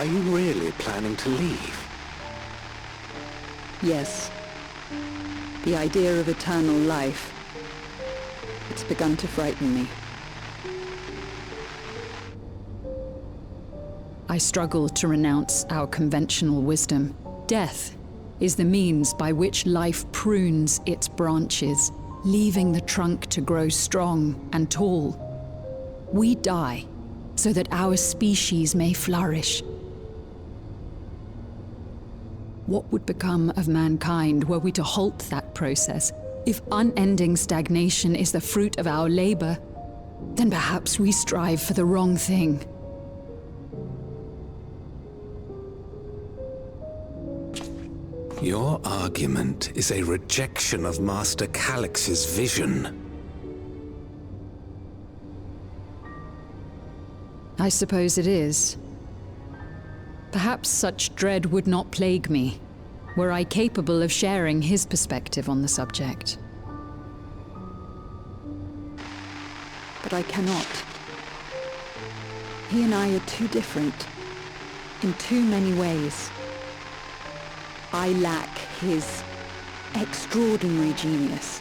Are you really planning to leave? Yes. The idea of eternal life, it's begun to frighten me. I struggle to renounce our conventional wisdom. Death is the means by which life prunes its branches, leaving the trunk to grow strong and tall. We die so that our species may flourish. What would become of mankind were we to halt that process? If unending stagnation is the fruit of our labor, then perhaps we strive for the wrong thing. Your argument is a rejection of Master Calix's vision. I suppose it is. Perhaps such dread would not plague me, were I capable of sharing his perspective on the subject. But I cannot. He and I are too different, in too many ways. I lack his extraordinary genius.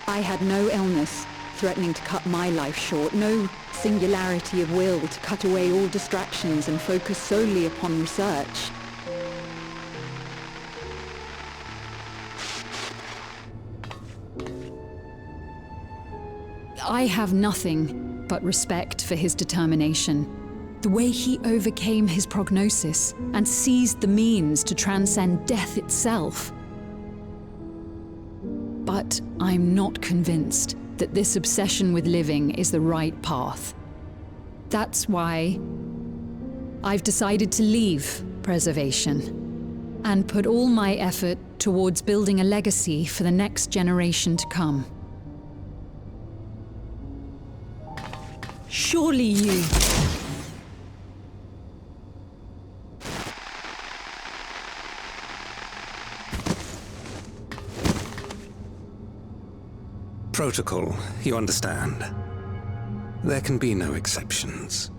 I had no illness threatening to cut my life short, no singularity of will to cut away all distractions and focus solely upon research. I have nothing but respect for his determination. The way he overcame his prognosis and seized the means to transcend death itself. But I'm not convinced that this obsession with living is the right path. That's why I've decided to leave preservation and put all my effort towards building a legacy for the next generation to come. Surely you... Protocol, you understand. There can be no exceptions.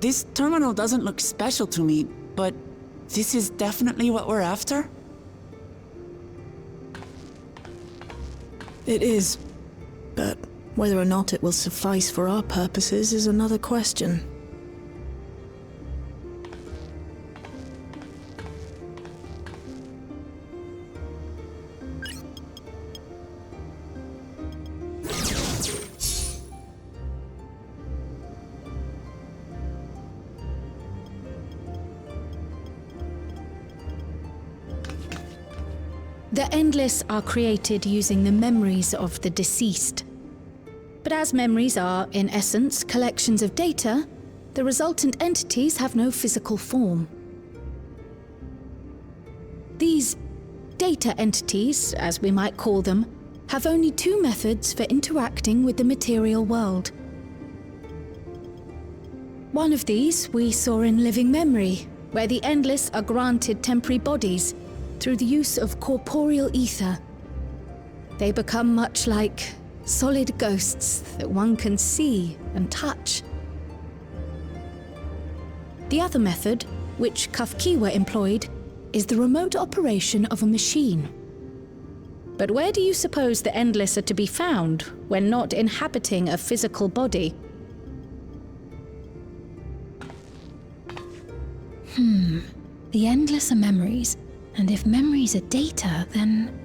This terminal doesn't look special to me, but this is definitely what we're after? It is, but whether or not it will suffice for our purposes is another question. The Endless are created using the memories of the deceased. But as memories are, in essence, collections of data, the resultant entities have no physical form. These data entities, as we might call them, have only two methods for interacting with the material world. One of these we saw in living memory, where the Endless are granted temporary bodies through the use of corporeal ether. They become much like solid ghosts that one can see and touch. The other method, which Kafkiwa employed, is the remote operation of a machine. But where do you suppose the Endless are to be found when not inhabiting a physical body? The Endless are memories, and if memories are data, then...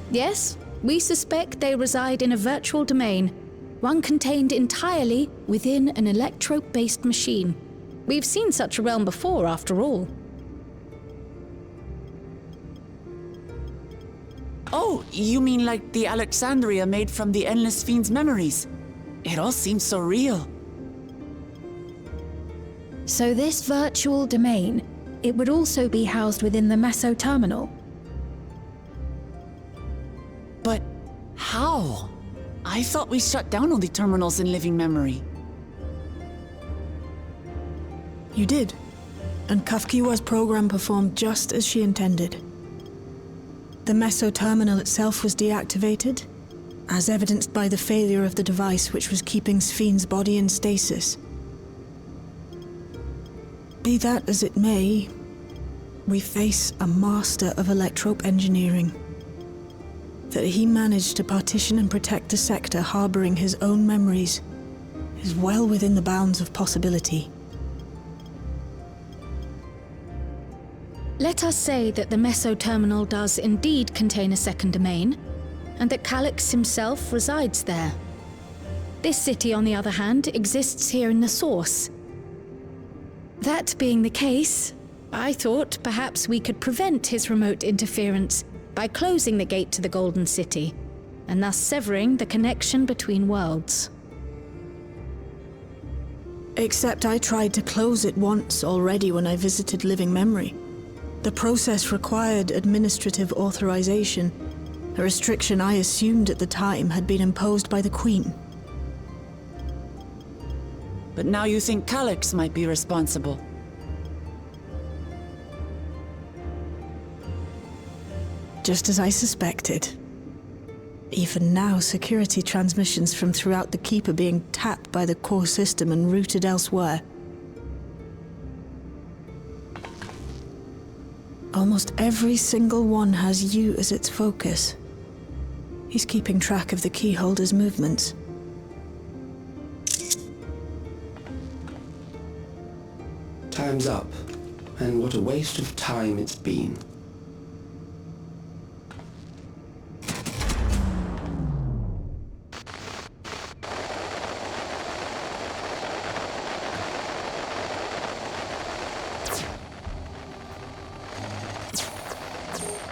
Yes, we suspect they reside in a virtual domain, one contained entirely within an electrope-based machine. We've seen such a realm before, after all. Oh, you mean like the Alexandria made from the Endless Fiend's memories? It all seems so real. So this virtual domain, it would also be housed within the Meso terminal. But how? I thought we shut down all the terminals in living memory. You did, and Kafkiwa's program performed just as she intended. The Meso terminal itself was deactivated, as evidenced by the failure of the device which was keeping Spheen's body in stasis. Be that as it may, we face a master of electrope engineering. That he managed to partition and protect a sector harboring his own memories is well within the bounds of possibility. Let us say that the Meso terminal does indeed contain a second domain, and that Calyx himself resides there. This city, on the other hand, exists here in the source. That being the case, I thought perhaps we could prevent his remote interference by closing the gate to the Golden City, and thus severing the connection between worlds. Except I tried to close it once already when I visited living memory. The process required administrative authorization, a restriction I assumed at the time had been imposed by the Queen. But now you think Calyx might be responsible. Just as I suspected. Even now, security transmissions from throughout the keep are being tapped by the core system and routed elsewhere. Almost every single one has you as its focus. He's keeping track of the keyholder's movements. Time's up, and what a waste of time it's been.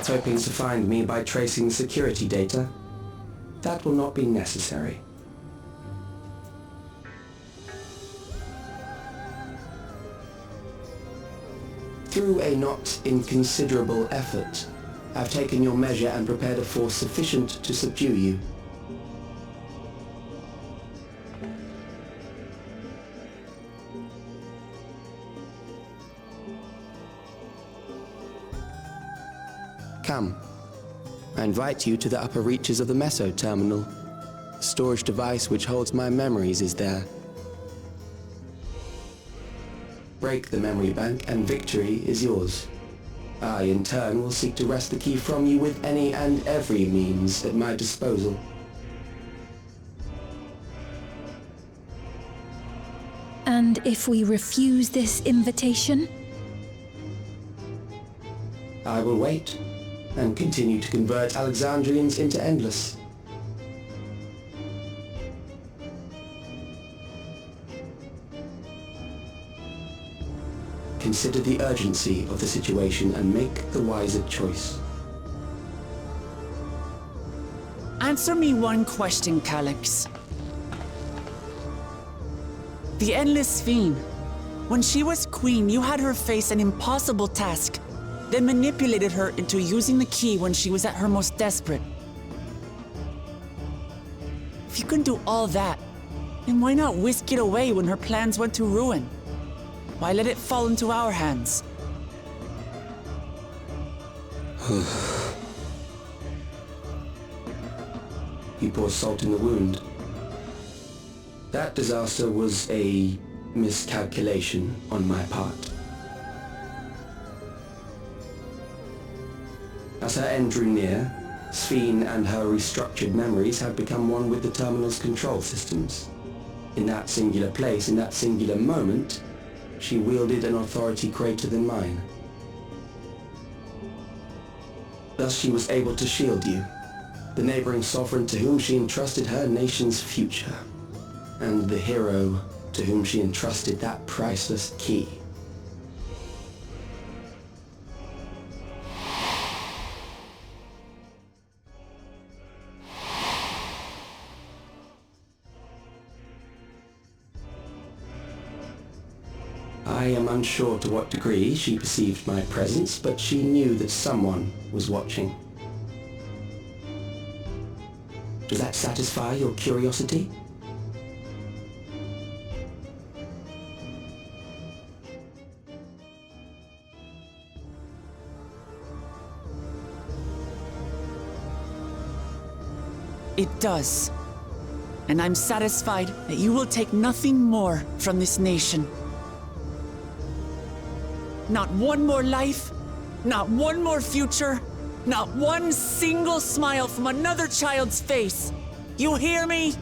Hoping to find me by tracing security data. That will not be necessary. Through a not inconsiderable effort, I've taken your measure and prepared a force sufficient to subdue you. Come. I invite you to the upper reaches of the Meso terminal. The storage device which holds my memories is there. Break the memory bank and victory is yours. I, in turn, will seek to wrest the key from you with any and every means at my disposal. And if we refuse this invitation? I will wait and continue to convert Alexandrians into Endless. Consider the urgency of the situation and make the wiser choice. Answer me one question, Calyx. The Endless Fiend. When she was queen, you had her face an impossible task, then manipulated her into using the key when she was at her most desperate. If you can do all that, then why not whisk it away when her plans went to ruin? Why let it fall into our hands? You pour salt in the wound. That disaster was a miscalculation on my part. As her end drew near, Sphene and her restructured memories had become one with the terminal's control systems. In that singular place, in that singular moment, she wielded an authority greater than mine. Thus she was able to shield you, the neighboring sovereign to whom she entrusted her nation's future, and the hero to whom she entrusted that priceless key. I am unsure to what degree she perceived my presence, but she knew that someone was watching. Does that satisfy your curiosity? It does. And I'm satisfied that you will take nothing more from this nation. Not one more life, not one more future, not one single smile from another child's face. You hear me?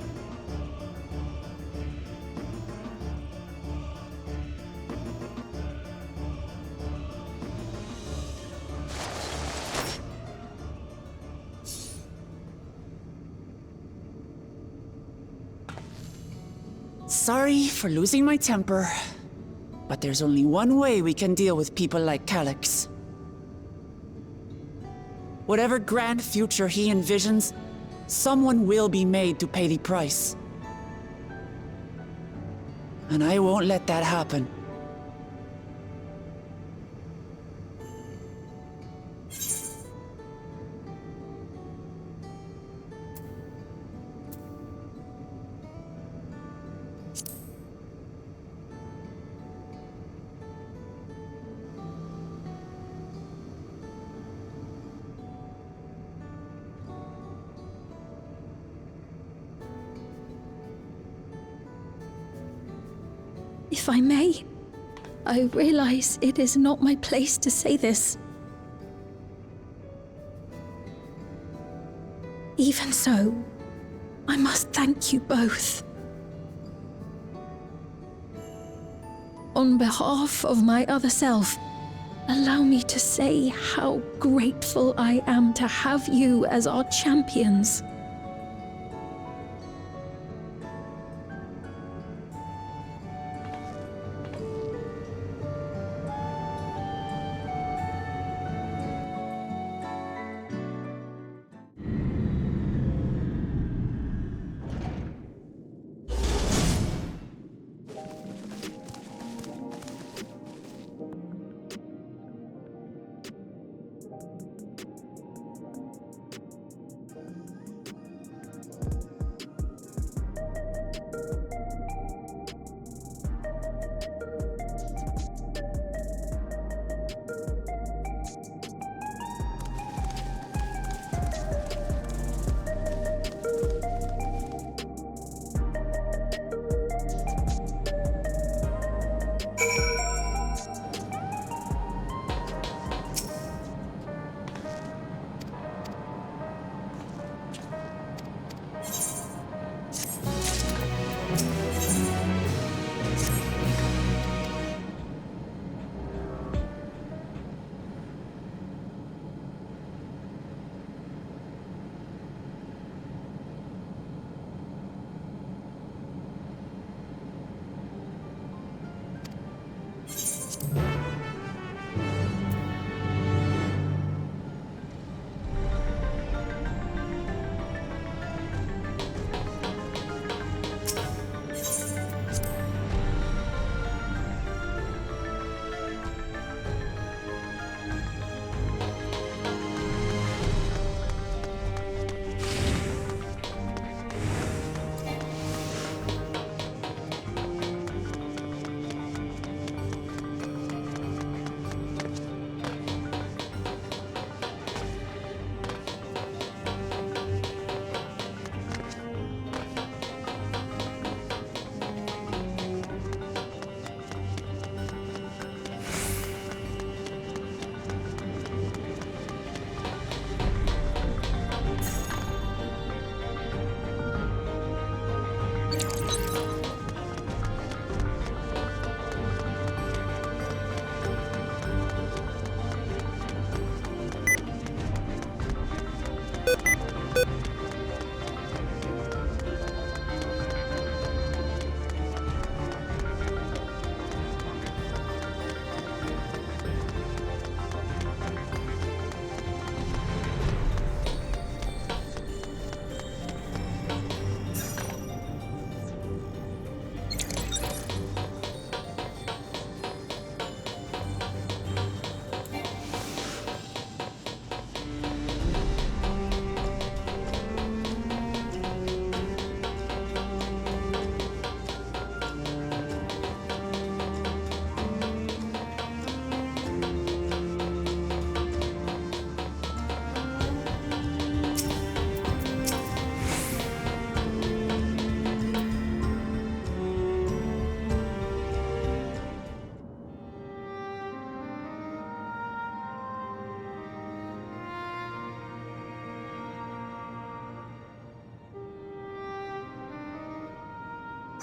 Sorry for losing my temper. But there's only one way we can deal with people like Calyx. Whatever grand future he envisions, someone will be made to pay the price. And I won't let that happen. If I may, I realize it is not my place to say this. Even so, I must thank you both. On behalf of my other self, allow me to say how grateful I am to have you as our champions.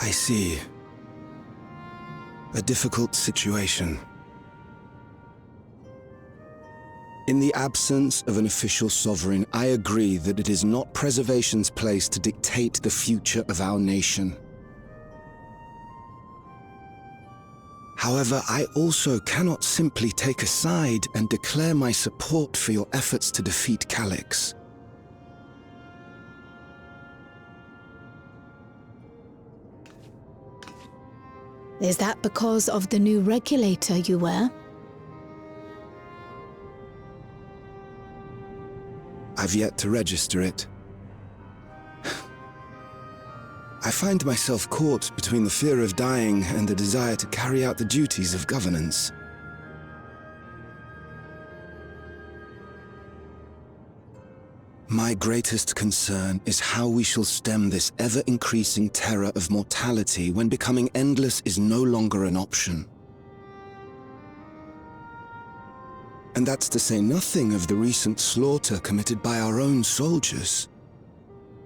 I see. A difficult situation. In the absence of an official sovereign, I agree that it is not Preservation's place to dictate the future of our nation. However, I also cannot simply take a side and declare my support for your efforts to defeat Calyx. Is that because of the new regulator you wear? I've yet to register it. I find myself caught between the fear of dying and the desire to carry out the duties of governance. My greatest concern is how we shall stem this ever-increasing terror of mortality when becoming endless is no longer an option. And that's to say nothing of the recent slaughter committed by our own soldiers.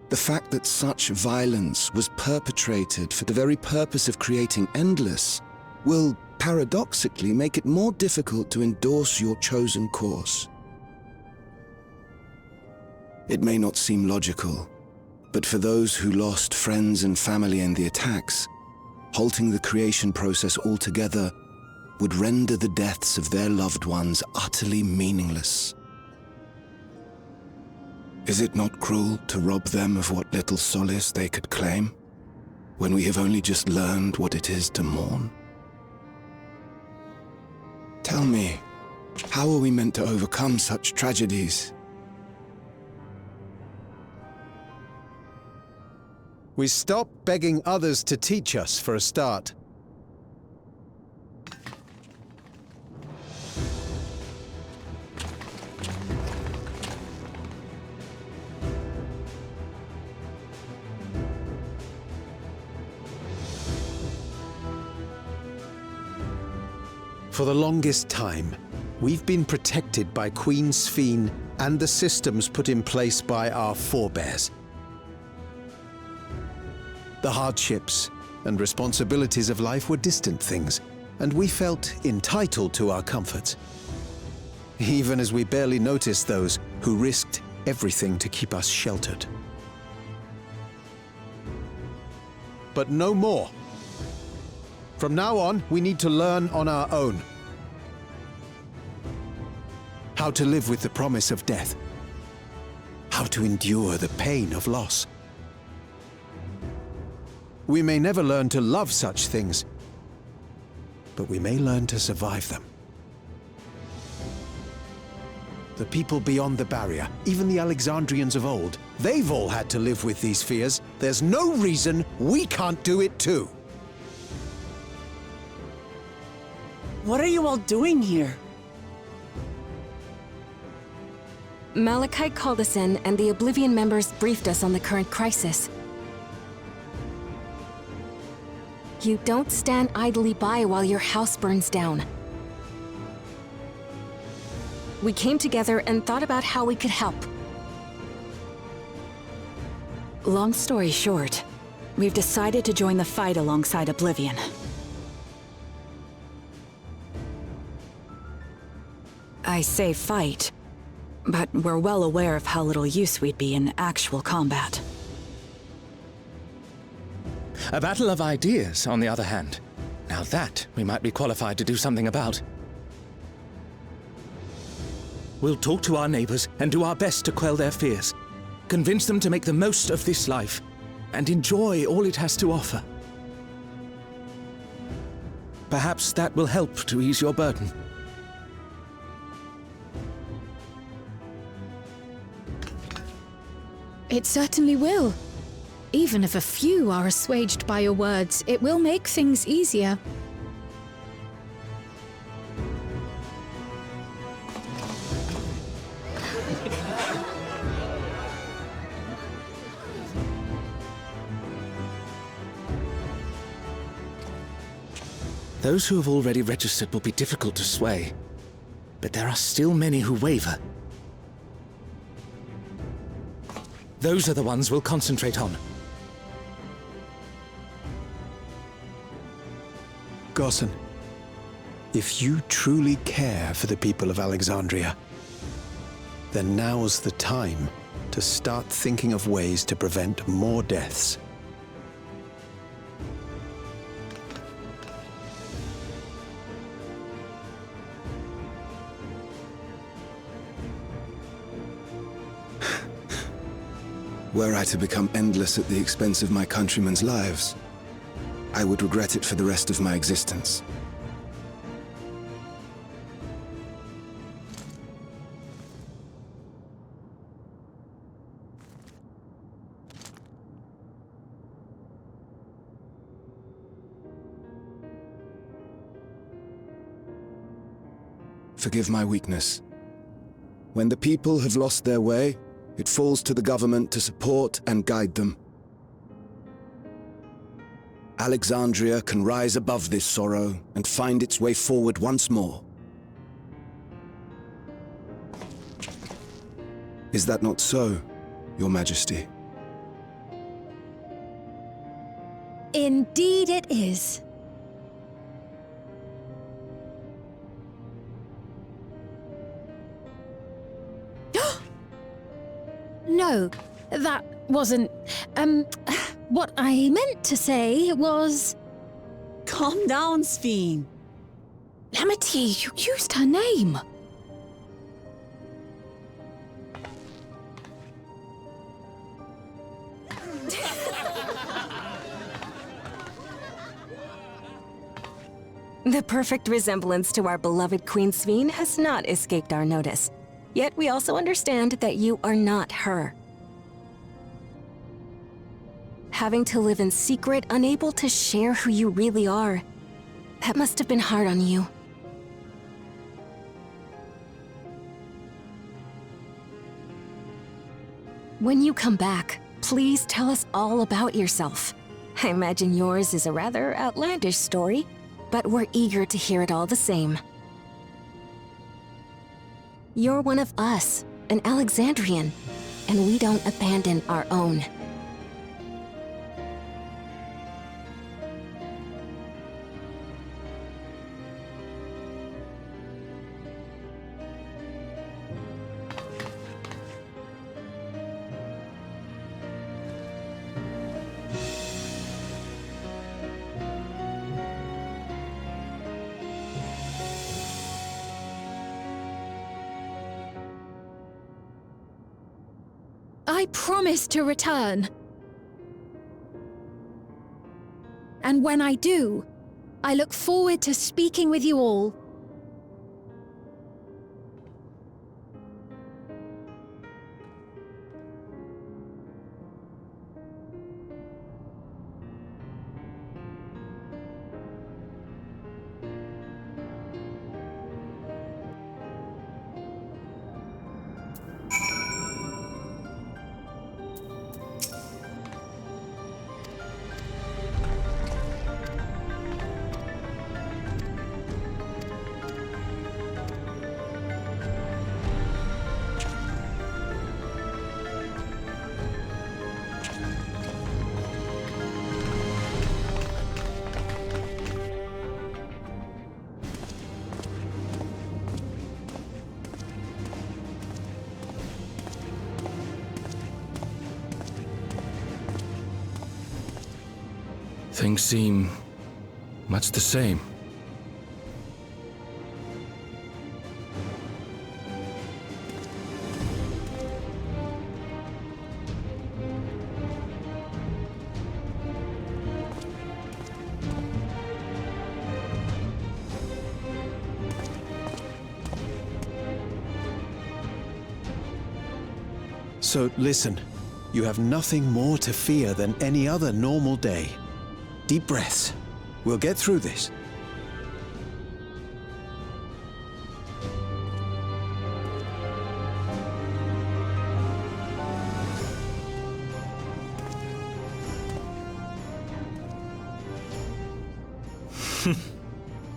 The fact that such violence was perpetrated for the very purpose of creating endless will, paradoxically, make it more difficult to endorse your chosen course. It may not seem logical, but for those who lost friends and family in the attacks, halting the creation process altogether would render the deaths of their loved ones utterly meaningless. Is it not cruel to rob them of what little solace they could claim, when we have only just learned what it is to mourn? Tell me, how are we meant to overcome such tragedies? We stop begging others to teach us for a start. For the longest time, we've been protected by Queen Sphene and the systems put in place by our forebears. The hardships and responsibilities of life were distant things, and we felt entitled to our comforts, even as we barely noticed those who risked everything to keep us sheltered. But no more. From now on, we need to learn on our own. How to live with the promise of death. How to endure the pain of loss. We may never learn to love such things, but we may learn to survive them. The people beyond the barrier, even the Alexandrians of old, they've all had to live with these fears. There's no reason we can't do it too. What are you all doing here? Malachite called us in, and the Oblivion members briefed us on the current crisis. You don't stand idly by while your house burns down. We came together and thought about how we could help. Long story short, we've decided to join the fight alongside Oblivion. I say fight, but we're well aware of how little use we'd be in actual combat. A battle of ideas, on the other hand. Now that we might be qualified to do something about. We'll talk to our neighbors and do our best to quell their fears. Convince them to make the most of this life and enjoy all it has to offer. Perhaps that will help to ease your burden. It certainly will. Even if a few are assuaged by your words, it will make things easier. Those who have already registered will be difficult to sway, but there are still many who waver. Those are the ones we'll concentrate on. Gossen, if you truly care for the people of Alexandria, then now's the time to start thinking of ways to prevent more deaths. Were I to become endless at the expense of my countrymen's lives, I would regret it for the rest of my existence. Forgive my weakness. When the people have lost their way, it falls to the government to support and guide them. Alexandria can rise above this sorrow and find its way forward once more. Is that not so, Your Majesty? Indeed it is. No, that wasn't... what I meant to say was... Calm down, Sphene. Lamity, you used her name. The perfect resemblance to our beloved Queen Sphene has not escaped our notice. Yet we also understand that you are not her. Having to live in secret, unable to share who you really are, that must have been hard on you. When you come back, please tell us all about yourself. I imagine yours is a rather outlandish story, but we're eager to hear it all the same. You're one of us, an Alexandrian, and we don't abandon our own. I promise to return. And when I do, I look forward to speaking with you all. Things seem much the same. So listen, you have nothing more to fear than any other normal day. Deep breaths. We'll get through this.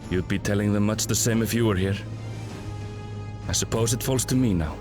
You'd be telling them much the same if you were here. I suppose it falls to me now.